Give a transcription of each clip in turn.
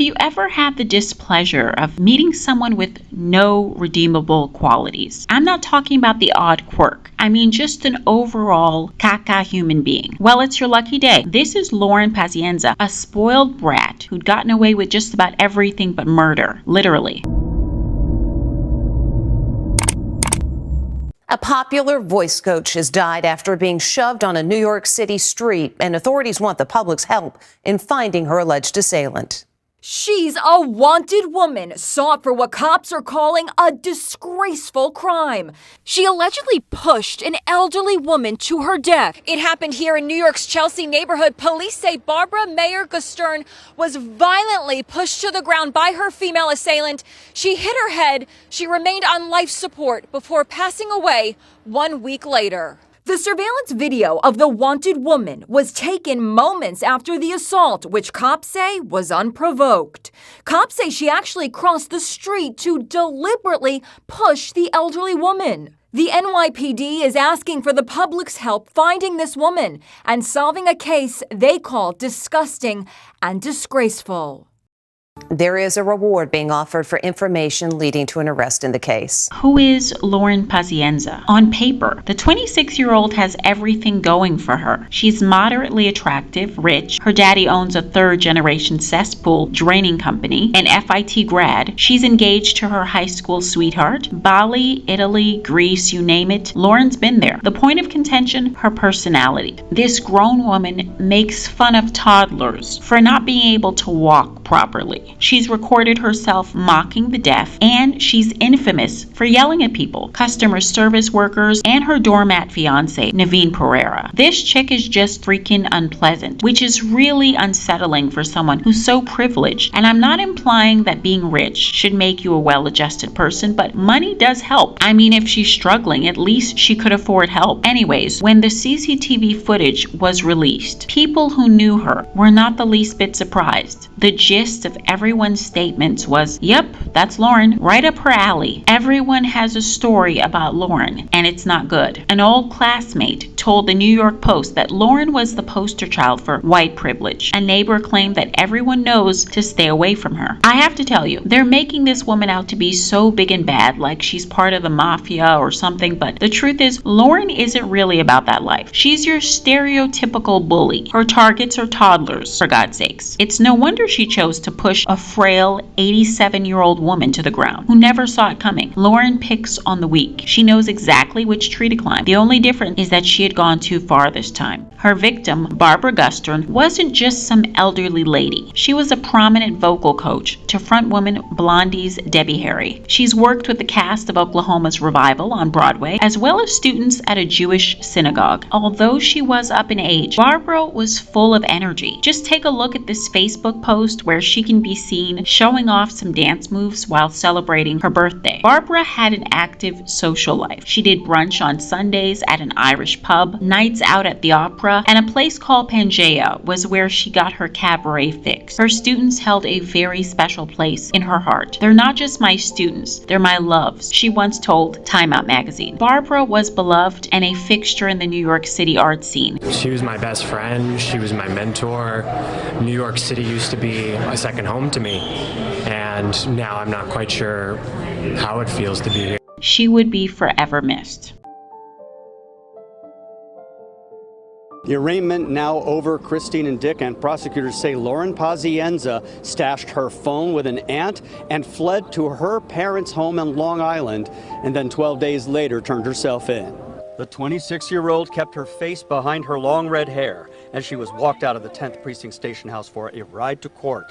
you ever had the displeasure of meeting someone with no redeemable qualities? I'm not talking about the odd quirk. I mean just an overall caca human being. Well, it's your lucky day. This is Lauren Pazienza, a spoiled brat who'd gotten away with just about everything but murder, literally. A popular voice coach has died after being shoved on a New York City street, and authorities want the public's help in finding her alleged assailant. She's a wanted woman sought for what cops are calling a disgraceful crime. She allegedly pushed an elderly woman to her death. It happened here in New York's Chelsea neighborhood. Police say Barbara Gustern was violently pushed to the ground by her female assailant. She hit her head. She remained on life support before passing away 1 week later. The surveillance video of the wanted woman was taken moments after the assault, which cops say was unprovoked. Cops say she actually crossed the street to deliberately push the elderly woman. The NYPD is asking for the public's help finding this woman and solving a case they call disgusting and disgraceful. There is a reward being offered for information leading to an arrest in the case. Who is Lauren Pazienza? On paper, the 26-year-old has everything going for her. She's moderately attractive, rich. Her daddy owns a third-generation cesspool draining company, an FIT grad. She's engaged to her high school sweetheart. Bali, Italy, Greece, you name it. Lauren's been there. The point of contention, her personality. This grown woman makes fun of toddlers for not being able to walk properly. She's recorded herself mocking the deaf, and she's infamous for yelling at people, customer service workers, and her doormat fiance, Naveen Pereira. This chick is just freaking unpleasant, which is really unsettling for someone who's so privileged. And I'm not implying that being rich should make you a well-adjusted person, but money does help. I mean, if she's struggling, at least she could afford help. Anyways, when the CCTV footage was released, people who knew her were not the least bit surprised. The gist of everyone's statements was, yep, that's Lauren, right up her alley. Everyone has a story about Lauren, and it's not good. An old classmate told the New York Post that Lauren was the poster child for white privilege. A neighbor claimed that everyone knows to stay away from her. I have to tell you, they're making this woman out to be so big and bad, like she's part of the mafia or something, but the truth is, Lauren isn't really about that life. She's your stereotypical bully. Her targets are toddlers, for God's sakes. It's no wonder she chose to push a frail 87-year-old woman to the ground who never saw it coming. Lauren picks on the weak. She knows exactly which tree to climb. The only difference is that she had gone too far this time. Her victim, Barbara Gustern, wasn't just some elderly lady. She was a prominent vocal coach to frontwoman Blondie's Debbie Harry. She's worked with the cast of Oklahoma's Revival on Broadway, as well as students at a Jewish synagogue. Although she was up in age, Barbara was full of energy. Just take a look at this Facebook post where she can be seen showing off some dance moves while celebrating her birthday. Barbara had an active social life. She did brunch on Sundays at an Irish pub, nights out at the opera, and a place called Penza was where she got her cabaret fix. Her students held a very special place in her heart. They're not just my students, they're my loves, she once told Time Out magazine. Barbara was beloved and a fixture in the New York City art scene. She was my best friend, she was my mentor. New York City used to be a second home to me, and now I'm not quite sure how it feels to be here. She would be forever missed. The arraignment now over. Christine and Dick, and prosecutors say Lauren Pazienza stashed her phone with an aunt and fled to her parents' home in Long Island, and then 12 days later turned herself in. The 26-year-old kept her face behind her long red hair as she was walked out of the 10th Precinct Station House for a ride to court.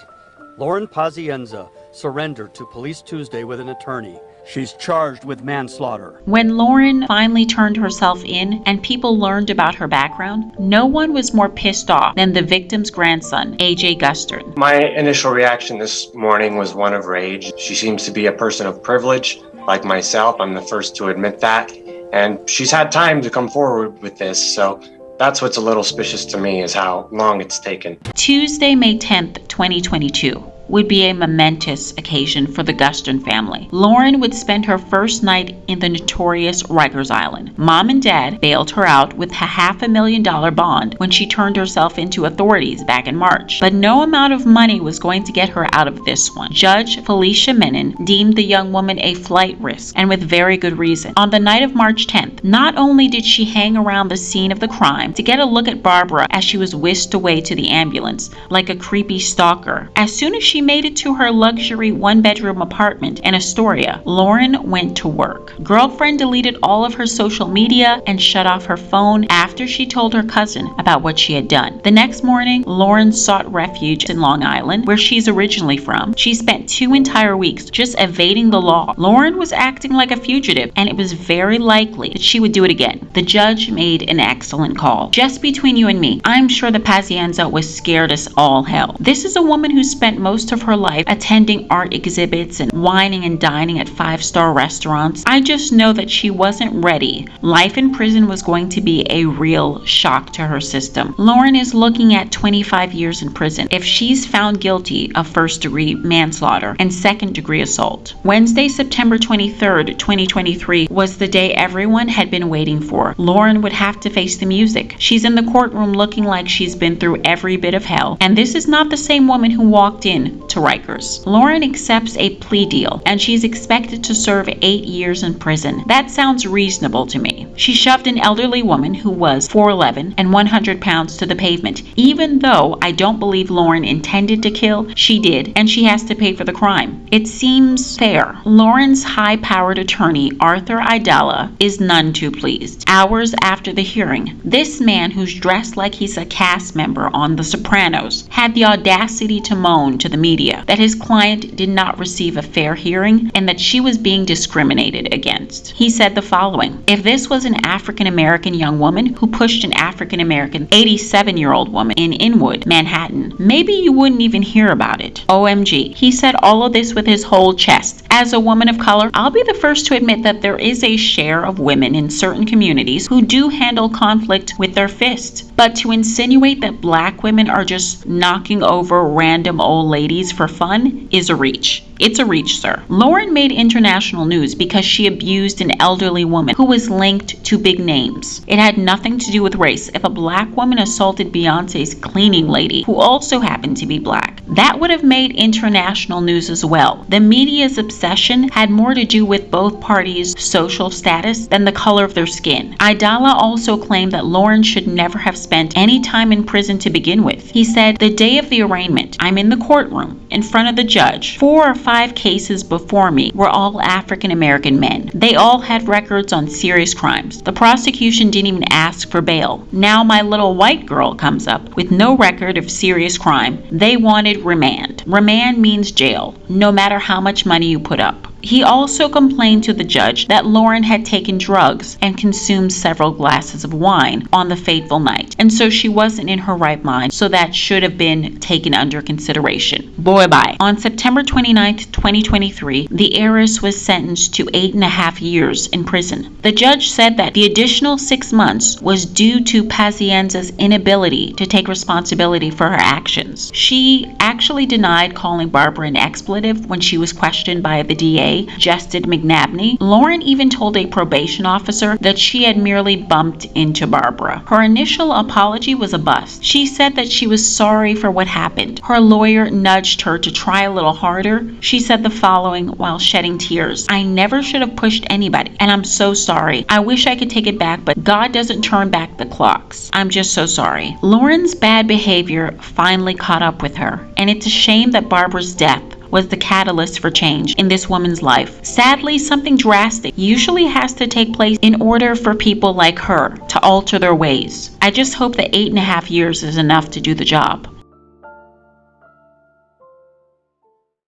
Lauren Pazienza surrendered to police Tuesday with an attorney. She's charged with manslaughter. When Lauren finally turned herself in and people learned about her background, no one was more pissed off than the victim's grandson, AJ Gustern. My initial reaction this morning was one of rage. She seems to be a person of privilege, like myself. I'm the first to admit that. And she's had time to come forward with this, so that's what's a little suspicious to me, is how long it's taken. Tuesday, May 10th, 2022. would be a momentous occasion for the Gustern family. Lauren would spend her first night in the notorious Rikers Island. Mom and Dad bailed her out with a $500,000 bond when she turned herself into authorities back in March. But no amount of money was going to get her out of this one. Judge Felicia Menon deemed the young woman a flight risk, and with very good reason. On the night of March 10th, not only did she hang around the scene of the crime to get a look at Barbara as she was whisked away to the ambulance like a creepy stalker. As soon as she made it to her luxury one-bedroom apartment in Astoria, Lauren went to work. Girlfriend deleted all of her social media and shut off her phone after she told her cousin about what she had done. The next morning, Lauren sought refuge in Long Island, where she's originally from. She spent 2 entire weeks just evading the law. Lauren was acting like a fugitive, and it was very likely that she would do it again. The judge made an excellent call. Just between you and me, I'm sure the Pazienza was scared as all hell. This is a woman who spent most of her life attending art exhibits and wining and dining at 5-star restaurants. I just know that she wasn't ready. Life in prison was going to be a real shock to her system. Lauren is looking at 25 years in prison if she's found guilty of first-degree manslaughter and second-degree assault. Wednesday, September 23rd, 2023 was the day everyone had been waiting for. Lauren would have to face the music. She's in the courtroom looking like she's been through every bit of hell, and this is not the same woman who walked in to Rikers. Lauren accepts a plea deal, and she's expected to serve 8 years in prison. That sounds reasonable to me. She shoved an elderly woman who was 4'11" and 100 pounds to the pavement. Even though I don't believe Lauren intended to kill, she did, and she has to pay for the crime. It seems fair. Lauren's high-powered attorney, Arthur Aidala, is none too pleased. Hours after the hearing, this man, who's dressed like he's a cast member on The Sopranos, had the audacity to moan to the media that his client did not receive a fair hearing and that she was being discriminated against. He said the following: "If this was an African-American young woman who pushed an African-American 87-year-old woman in Inwood, Manhattan, maybe you wouldn't even hear about it. OMG." He said all of this with his whole chest. As a woman of color, I'll be the first to admit that there is a share of women in certain communities who do handle conflict with their fists. But to insinuate that black women are just knocking over random old ladies for fun is a reach. It's a reach, sir. Lauren made international news because she abused an elderly woman who was linked to big names. It had nothing to do with race. If a black woman assaulted Beyonce's cleaning lady, who also happened to be black, that would have made international news as well. The media's obsession had more to do with both parties' social status than the color of their skin. Aidala also claimed that Lauren should never have spent any time in prison to begin with. He said, "The day of the arraignment, I'm in the courtroom, in front of the judge. 4 or 5 cases before me were all African American men. They all had records on serious crimes. The prosecution didn't even ask for bail. Now my little white girl comes up with no record of serious crime. They wanted remand. Remand means jail, no matter how much money you put up." He also complained to the judge that Lauren had taken drugs and consumed several glasses of wine on the fateful night, and so she wasn't in her right mind, so that should have been taken under consideration. Boy bye. On September 29th, 2023, the heiress was sentenced to 8.5 years in prison. The judge said that the additional 6 months was due to Pazienza's inability to take responsibility for her actions. She actually denied calling Barbara an expletive when she was questioned by the DA, Justin McNabney. Lauren even told a probation officer that she had merely bumped into Barbara. Her initial apology was a bust. She said that she was sorry for what happened. Her lawyer nudged her to try a little harder. She said the following while shedding tears: "I never should have pushed anybody, and I'm so sorry. I wish I could take it back, but God doesn't turn back the clocks. I'm just so sorry." Lauren's bad behavior finally caught up with her, and it's a shame that Barbara's death was the catalyst for change in this woman's life. Sadly, something drastic usually has to take place in order for people like her to alter their ways. I just hope that 8.5 years is enough to do the job.